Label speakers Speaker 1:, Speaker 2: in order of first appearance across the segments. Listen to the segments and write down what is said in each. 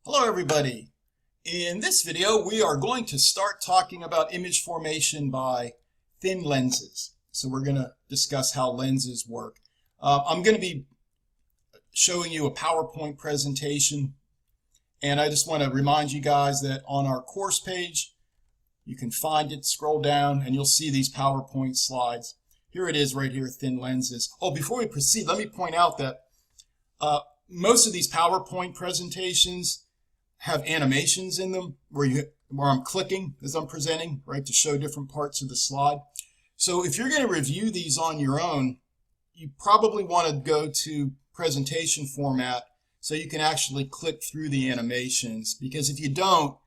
Speaker 1: Hello everybody. In this video we are going to start talking about image formation by thin lenses. So we're going to discuss how lenses work. I'm going to be showing you a PowerPoint presentation, and I just want to remind you guys that on our course page you can find it, scroll down, and you'll see these PowerPoint slides. Here it is right here, thin lenses. Oh, before we proceed, let me point out that most of these PowerPoint presentations have animations in them where I'm clicking as I'm presenting, right, to show different parts of the slide. So if you're going to review these on your own, you probably want to go to presentation format so you can actually click through the animations, because if you don't,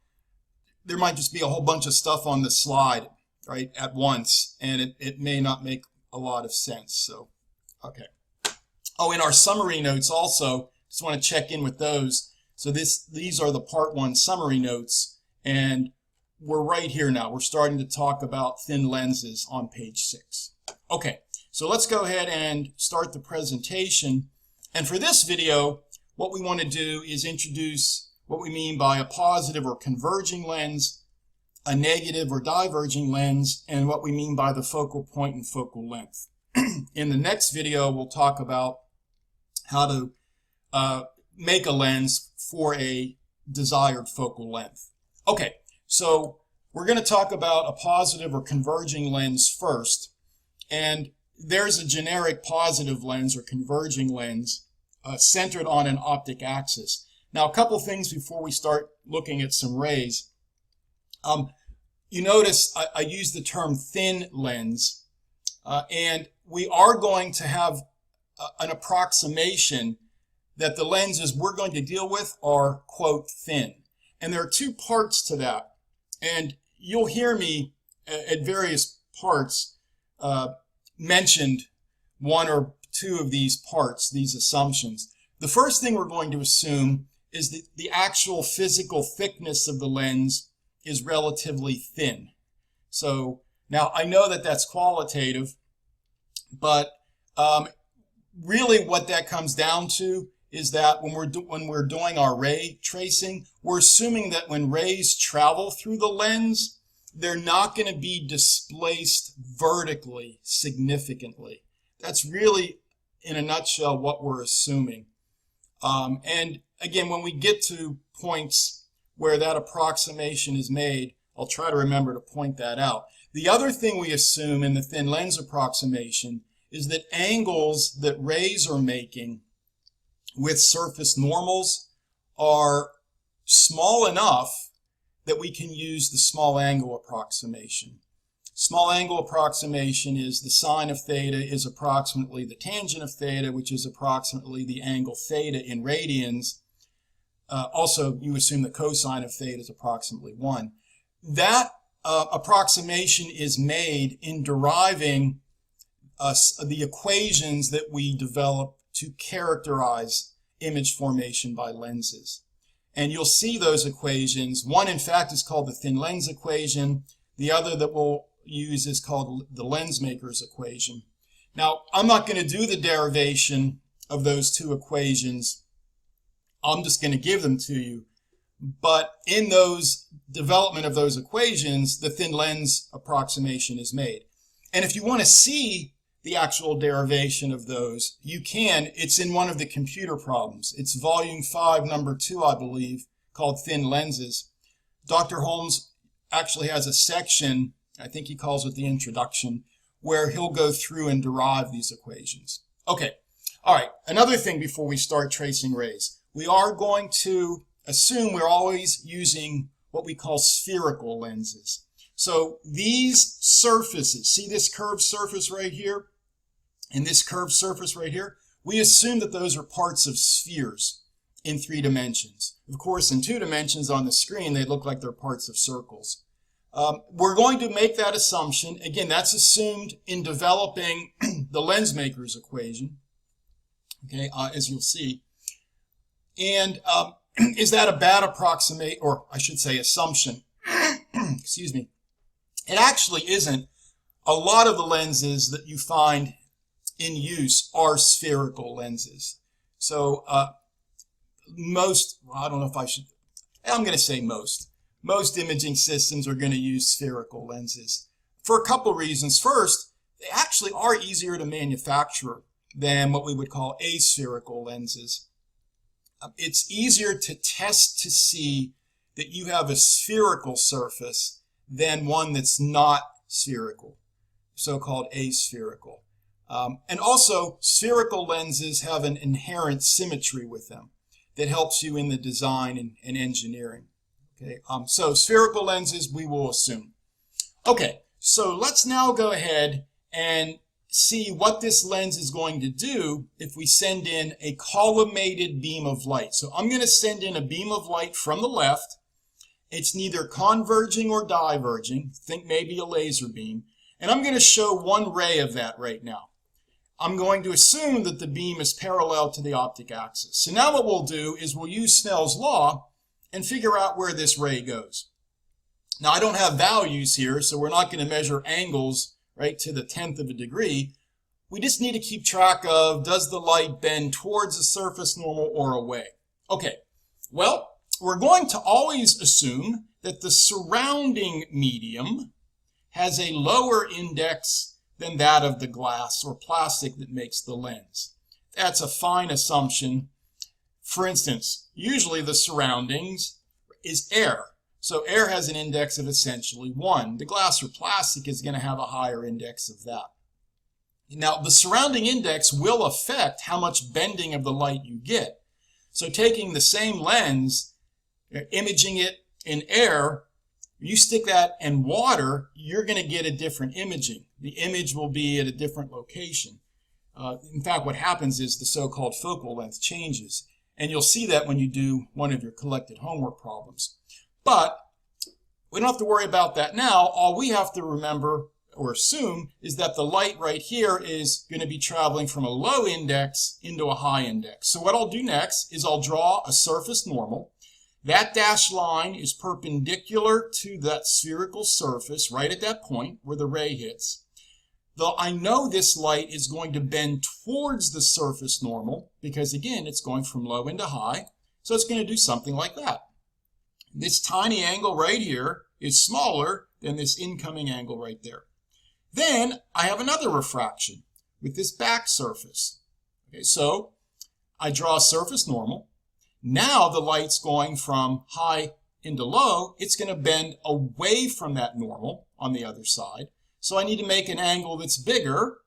Speaker 1: there might just be a whole bunch of stuff on the slide, right, at once, and it may not make a lot of sense. So, okay. Oh, in our summary notes also, just want to check in with those. So these are the part 1 summary notes, and we're right here now. We're starting to talk about thin lenses on page 6. Okay, so let's go ahead and start the presentation. And for this video, what we want to do is introduce what we mean by a positive or converging lens, a negative or diverging lens, and what we mean by the focal point and focal length. In the next video, we'll talk about how to make a lens for a desired focal length. Okay, so we're going to talk about a positive or converging lens first. And there's a generic positive lens or converging lens centered on an optic axis. Now, a couple things before we start looking at some rays. You notice I use the term thin lens, and we are going to have an approximation that the lenses we're going to deal with are, quote, thin. And there are two parts to that. And you'll hear me at various parts mentioned one or two of these parts, these assumptions. The first thing we're going to assume is that the actual physical thickness of the lens is relatively thin. So now I know that that's qualitative, but really what that comes down to is that when we're doing our ray tracing, we're assuming that when rays travel through the lens, they're not going to be displaced vertically significantly. That's really, in a nutshell, what we're assuming. And again, when we get to points where that approximation is made, I'll try to remember to point that out. The other thing we assume in the thin lens approximation is that angles that rays are making with surface normals are small enough that we can use the small angle approximation. Small angle approximation is the sine of theta is approximately the tangent of theta, which is approximately the angle theta in radians. Also, you assume the cosine of theta is approximately 1. That approximation is made in deriving the equations that we develop to characterize image formation by lenses. And you'll see those equations. One, in fact, is called the thin lens equation. The other that we'll use is called the lens maker's equation. Now, I'm not going to do the derivation of those two equations. I'm just going to give them to you. But in those development of those equations, the thin lens approximation is made. And if you want to see the actual derivation of those, you can. It's in one of the computer problems. It's volume 5, number 2, I believe, called Thin Lenses. Dr. Holmes actually has a section, I think he calls it the introduction, where he'll go through and derive these equations. Okay, all right, another thing before we start tracing rays. We are going to assume we're always using what we call spherical lenses. So these surfaces, see this curved surface right here? And this curved surface right here, we assume that those are parts of spheres in 3 dimensions. Of course, in 2 dimensions on the screen, they look like they're parts of circles. We're going to make that assumption. Again, that's assumed in developing the lens maker's equation, okay, as you'll see. And is that a bad approximate, or I should say assumption? Excuse me. It actually isn't. A lot of the lenses that you find in use are spherical lenses. So most, I don't know if I should I'm going to say most. Most imaging systems are going to use spherical lenses for a couple reasons. First, they actually are easier to manufacture than what we would call aspherical lenses. It's easier to test to see that you have a spherical surface than one that's not spherical, so-called aspherical. And also, spherical lenses have an inherent symmetry with them that helps you in the design and engineering. Okay, so spherical lenses we will assume. Okay, so let's now go ahead and see what this lens is going to do if we send in a collimated beam of light. So I'm going to send in a beam of light from the left. It's neither converging or diverging. Think maybe a laser beam. And I'm going to show one ray of that right now. I'm going to assume that the beam is parallel to the optic axis. So now what we'll do is we'll use Snell's law and figure out where this ray goes. Now I don't have values here, so we're not going to measure angles right to the 10th of a degree. We just need to keep track of, does the light bend towards the surface normal or away? Okay, well, we're going to always assume that the surrounding medium has a lower index than that of the glass or plastic that makes the lens. That's a fine assumption. For instance, usually the surroundings is air. So air has an index of essentially 1. The glass or plastic is going to have a higher index of that. Now, the surrounding index will affect how much bending of the light you get. So taking the same lens, imaging it in air, you stick that in water, you're going to get a different imaging. The image will be at a different location. In fact, what happens is the so-called focal length changes. And you'll see that when you do one of your collected homework problems. But we don't have to worry about that now. All we have to remember or assume is that the light right here is going to be traveling from a low index into a high index. So what I'll do next is I'll draw a surface normal. That dashed line is perpendicular to that spherical surface right at that point where the ray hits. Though I know this light is going to bend towards the surface normal because, again, it's going from low into high. So it's going to do something like that. This tiny angle right here is smaller than this incoming angle right there. Then I have another refraction with this back surface. Okay, so I draw a surface normal. Now the light's going from high into low. It's going to bend away from that normal on the other side. So I need to make an angle that's bigger.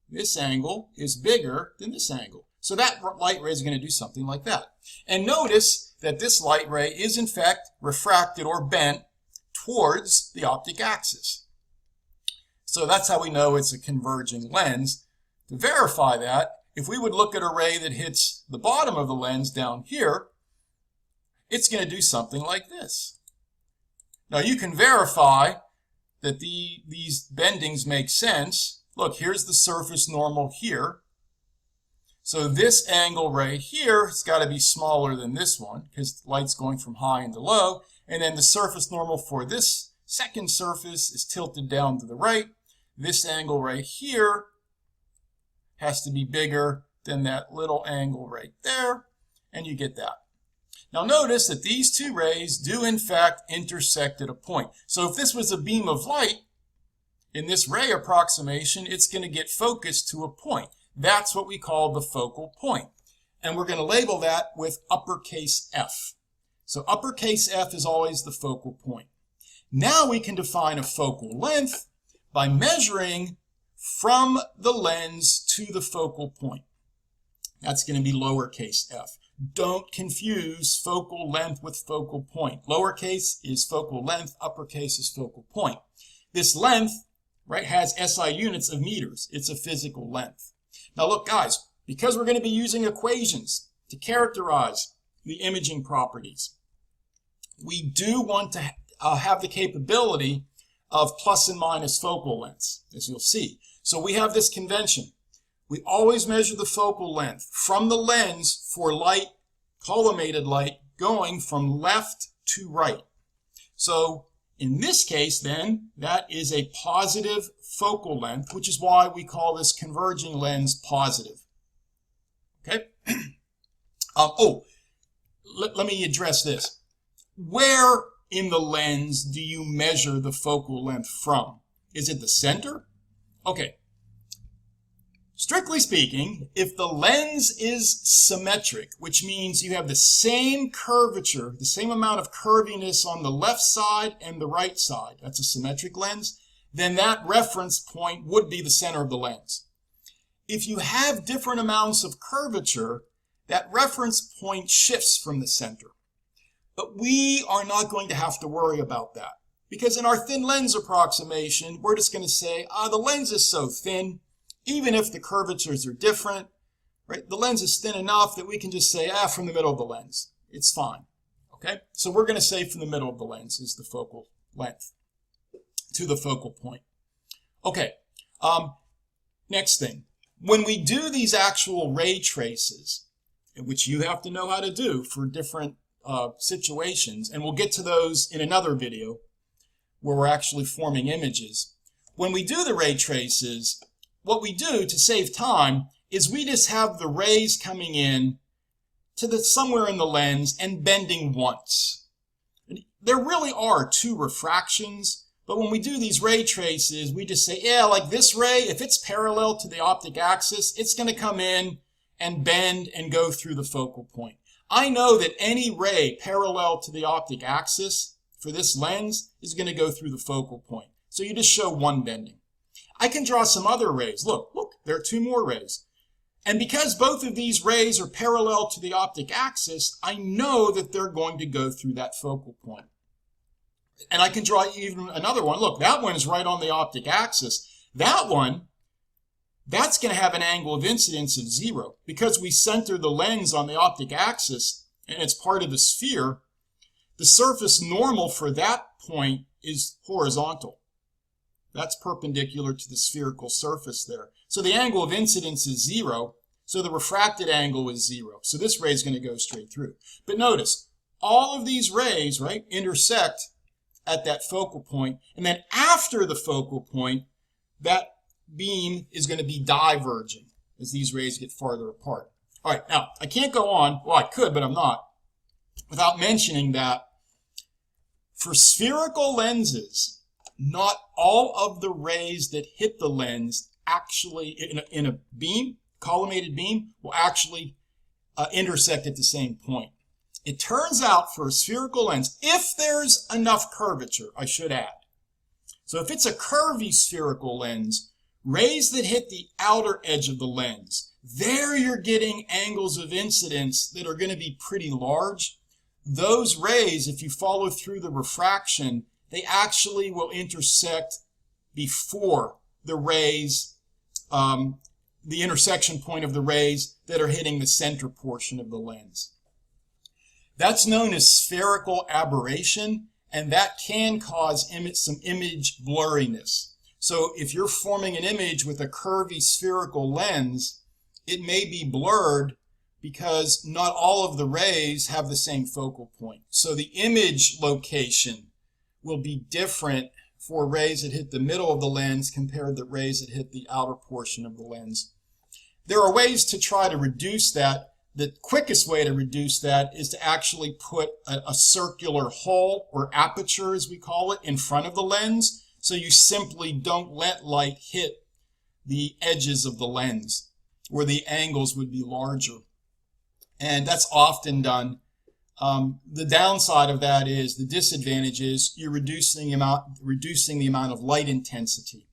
Speaker 1: This angle is bigger than this angle. So that light ray is going to do something like that. And notice that this light ray is in fact refracted or bent towards the optic axis. So that's how we know it's a converging lens. To verify that, if we would look at a ray that hits the bottom of the lens down here, it's going to do something like this. Now you can verify that these bendings make sense. Look, here's the surface normal here. So this angle right here has got to be smaller than this one because the light's going from high into low. And then the surface normal for this second surface is tilted down to the right. This angle right here has to be bigger than that little angle right there. And you get that. Now notice that these two rays do in fact intersect at a point. So if this was a beam of light, in this ray approximation, it's going to get focused to a point. That's what we call the focal point. And we're going to label that with uppercase F. So uppercase F is always the focal point. Now we can define a focal length by measuring from the lens to the focal point. That's going to be lowercase f. Don't confuse focal length with focal point. Lowercase is focal length, uppercase is focal point. This length, right, has SI units of meters. It's a physical length. Now look, guys, because we're going to be using equations to characterize the imaging properties, we do want to have the capability of plus and minus focal lengths, as you'll see. So we have this convention. We always measure the focal length from the lens for light, collimated light, going from left to right. So in this case, then, that is a positive focal length, which is why we call this converging lens positive. Okay? Let me address this. where in the lens do you measure the focal length from? Is it the center? Okay. Strictly speaking, if the lens is symmetric, which means you have the same curvature, the same amount of curviness on the left side and the right side, that's a symmetric lens, then that reference point would be the center of the lens. If you have different amounts of curvature, that reference point shifts from the center. But we are not going to have to worry about that, because in our thin lens approximation, we're just going to say, the lens is so thin, even if the curvatures are different, right? The lens is thin enough that we can just say, from the middle of the lens. It's fine, okay? So we're going to say from the middle of the lens is the focal length to the focal point. Okay, next thing. When we do these actual ray traces, which you have to know how to do for different situations, and we'll get to those in another video where we're actually forming images. When we do the ray traces, what we do to save time is we just have the rays coming in to somewhere in the lens and bending once. There really are two refractions, but when we do these ray traces, we just say, like this ray, if it's parallel to the optic axis, it's going to come in and bend and go through the focal point. I know that any ray parallel to the optic axis for this lens is going to go through the focal point. So you just show one bending. I can draw some other rays. Look, there are two more rays. And because both of these rays are parallel to the optic axis, I know that they're going to go through that focal point. And I can draw even another one. Look, that one is right on the optic axis. That one, that's going to have an angle of incidence of 0. Because we center the lens on the optic axis and it's part of the sphere, the surface normal for that point is horizontal. That's perpendicular to the spherical surface there. So the angle of incidence is 0, so the refracted angle is 0. So this ray is going to go straight through. But notice, all of these rays, right, intersect at that focal point, and then after the focal point, that beam is going to be diverging as these rays get farther apart. All right, now, I can't go on, well, I could, but I'm not, without mentioning that for spherical lenses, not all of the rays that hit the lens actually, in a beam, collimated beam, will actually intersect at the same point. It turns out for a spherical lens, if there's enough curvature, I should add. So if it's a curvy spherical lens, rays that hit the outer edge of the lens, there you're getting angles of incidence that are going to be pretty large. Those rays, if you follow through the refraction, they actually will intersect before the rays, the intersection point of the rays that are hitting the center portion of the lens. That's known as spherical aberration, and that can cause some image blurriness. So if you're forming an image with a curvy spherical lens, it may be blurred because not all of the rays have the same focal point. So the image location will be different for rays that hit the middle of the lens compared to rays that hit the outer portion of the lens. There are ways to try to reduce that. The quickest way to reduce that is to actually put a circular hole, or aperture as we call it, in front of the lens, so you simply don't let light hit the edges of the lens where the angles would be larger. And that's often done. The downside of that is, the disadvantage is you're reducing the amount of light intensity.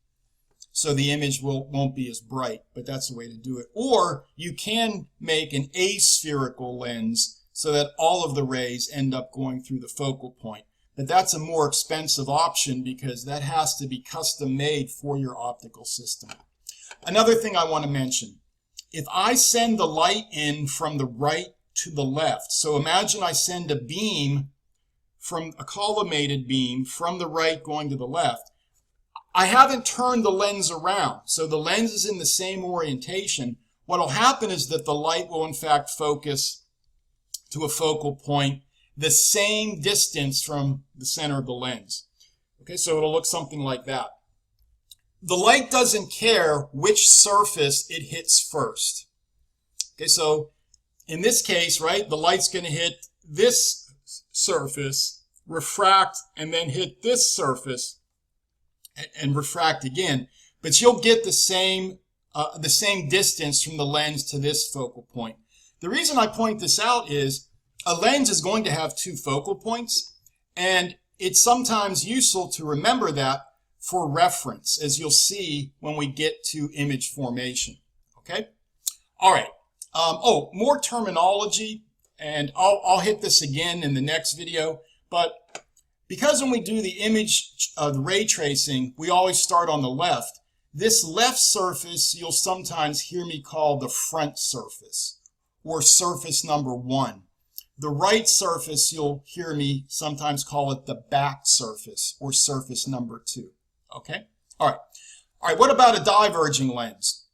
Speaker 1: So the image won't be as bright, but that's the way to do it. Or you can make an aspherical lens so that all of the rays end up going through the focal point. But that's a more expensive option because that has to be custom made for your optical system. Another thing I want to mention, if I send the light in from the right to the left, so imagine I send a beam, from a collimated beam from the right going to the left, I haven't turned the lens around, so the lens is in the same orientation. What will happen is that the light will in fact focus to a focal point the same distance from the center of the lens. Okay, so it'll look something like that. The light doesn't care which surface it hits first. Okay, so in this case, right, the light's going to hit this surface, refract, and then hit this surface and refract again. But you'll get the same distance from the lens to this focal point. The reason I point this out is a lens is going to have two focal points, and it's sometimes useful to remember that for reference, as you'll see when we get to image formation. Okay? All right. More terminology, and I'll hit this again in the next video, but because when we do the image, the ray tracing, we always start on the left. This left surface, you'll sometimes hear me call the front surface, or surface number 1. The right surface, you'll hear me sometimes call it the back surface, or surface number 2. Okay? All right, what about a diverging lens?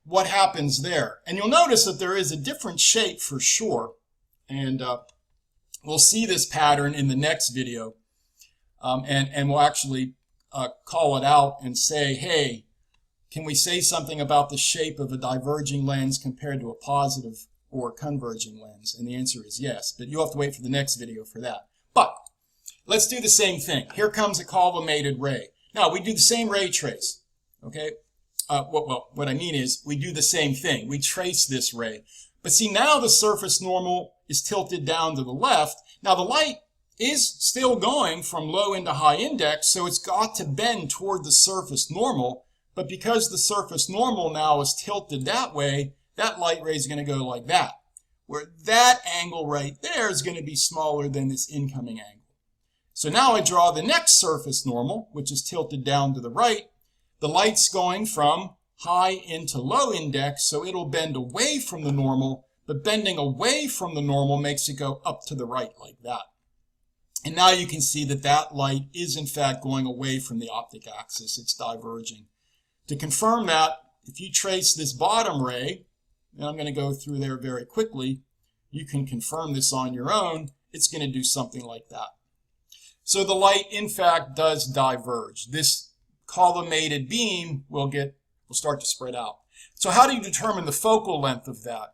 Speaker 1: What happens there? And you'll notice that there is a different shape for sure, and we'll see this pattern in the next video, and we'll actually call it out and say, hey, can we say something about the shape of a diverging lens compared to a positive or converging lens? And the answer is yes, but you'll have to wait for the next video for that. But let's do the same thing. Here comes a collimated ray. Now, we do the same ray trace, okay? What I mean is we do the same thing. We trace this ray. But see, now the surface normal is tilted down to the left. Now, the light is still going from low into high index, so it's got to bend toward the surface normal. But because the surface normal now is tilted that way, that light ray is going to go like that, where that angle right there is going to be smaller than this incoming angle. So now I draw the next surface normal, which is tilted down to the right. The light's going from high into low index, so it'll bend away from the normal, but bending away from the normal makes it go up to the right like that. And now you can see that that light is in fact going away from the optic axis. It's diverging. To confirm that, if you trace this bottom ray, and I'm going to go through there very quickly, you can confirm this on your own. It's going to do something like that. So the light, in fact, does diverge. This collimated beam will start to spread out. So how do you determine the focal length of that?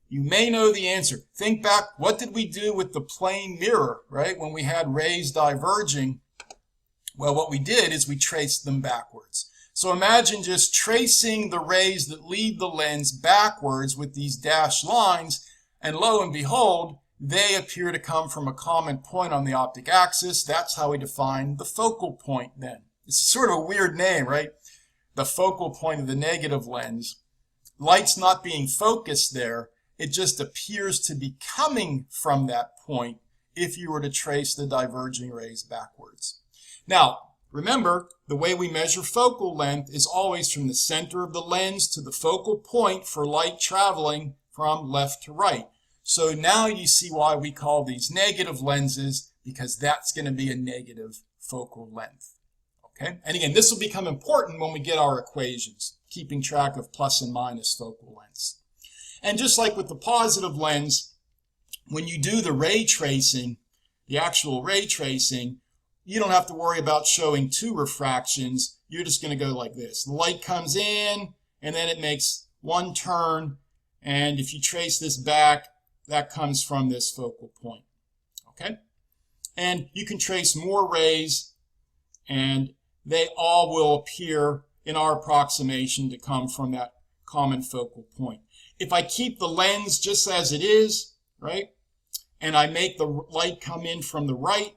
Speaker 1: You may know the answer. Think back, what did we do with the plane mirror, right? When we had rays diverging, well, what we did is we traced them backwards. So imagine just tracing the rays that leave the lens backwards with these dashed lines, and lo and behold, they appear to come from a common point on the optic axis. That's how we define the focal point then. It's sort of a weird name, right? The focal point of the negative lens. Light's not being focused there. It just appears to be coming from that point if you were to trace the diverging rays backwards. Now, remember, the way we measure focal length is always from the center of the lens to the focal point for light traveling from left to right. So now you see why we call these negative lenses, because that's going to be a negative focal length. Okay? And again, this will become important when we get our equations, keeping track of plus and minus focal lengths. And just like with the positive lens, when you do the ray tracing, the actual ray tracing, you don't have to worry about showing two refractions. You're just going to go like this. The light comes in, and then it makes one turn, and if you trace this back, that comes from this focal point. Okay? And you can trace more rays, and they all will appear in our approximation to come from that common focal point. If I keep the lens just as it is, right, and I make the light come in from the right,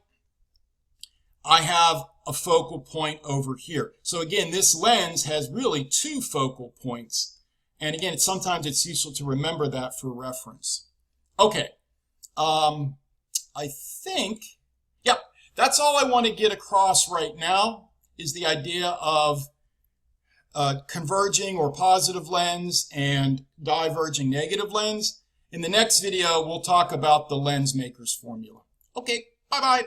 Speaker 1: I have a focal point over here. So again, this lens has really two focal points. And again, sometimes it's useful to remember that for reference. Okay. I think, yeah, that's all I want to get across right now is the idea of converging or positive lens and diverging negative lens. In the next video, we'll talk about the lens maker's formula. Okay, bye-bye.